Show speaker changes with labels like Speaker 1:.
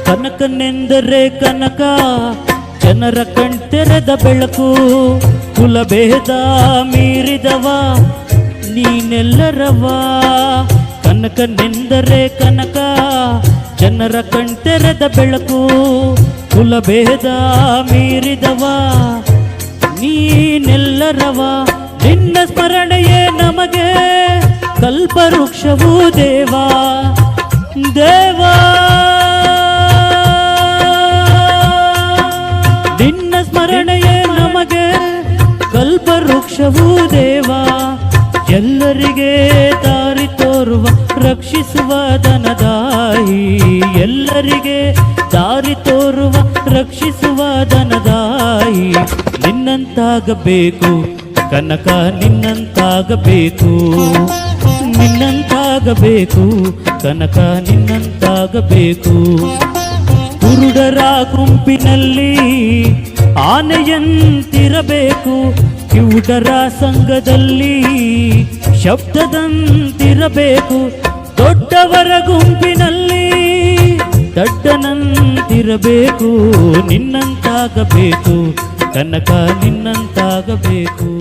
Speaker 1: ಕನಕನೆಂದರೆ ಕನಕ ಜನರ ಕಣ್ತೆರೆದ ಬೆಳಕು, ಕುಲಭೇದ ಮೀರಿದವ ನೀನೆಲ್ಲರವ. ಕನಕನೆಂದರೆ ಕನಕ ಜನರ ಕಣ್ತೆರೆದ ಬೆಳಕು, ಕುಲಭೇದ ಮೀರಿದವ ನೀನೆಲ್ಲರವ. ನಿನ್ನ ಸ್ಮರಣೆಯೇ ನಮಗೆ ಕಲ್ಪವೃಕ್ಷವೂ ದೇವಾ ದೇವಾ. ನಿನ್ನ ಸ್ಮರಣೆಯೇ ನಮಗೆ ಕಲ್ಪವೃಕ್ಷವೂ ದೇವಾ. ಎಲ್ಲರಿಗೆ ದಾರಿ ತೋರುವ ರಕ್ಷಿಸುವ ಧನದಾಯಿ, ಎಲ್ಲರಿಗೆ ದಾರಿ ತೋರುವ ರಕ್ಷಿಸುವ ಧನದಾಯಿ. ನಿನ್ನಂತಾಗಬೇಕು ಕನಕ, ನಿನ್ನಂತಾಗಬೇಕು, ನಿನ್ನಂತಾಗಬೇಕು ಕನಕ, ನಿನ್ನಂತಾಗಬೇಕು. ಕುರುಡರ ಗುಂಪಿನಲ್ಲಿ ಆನೆಯಂತಿರಬೇಕು, ಕಿವುಡರ ಸಂಘದಲ್ಲಿ ಶಬ್ದದಂತಿರಬೇಕು. ದೊಡ್ಡವರ ಗುಂಪಿನಲ್ಲಿ ದಡ್ಡನಂತಿರಬೇಕು. ನಿನ್ನಂತಾಗಬೇಕು ಕನಕ, ನಿನ್ನಂತಾಗಬೇಕು.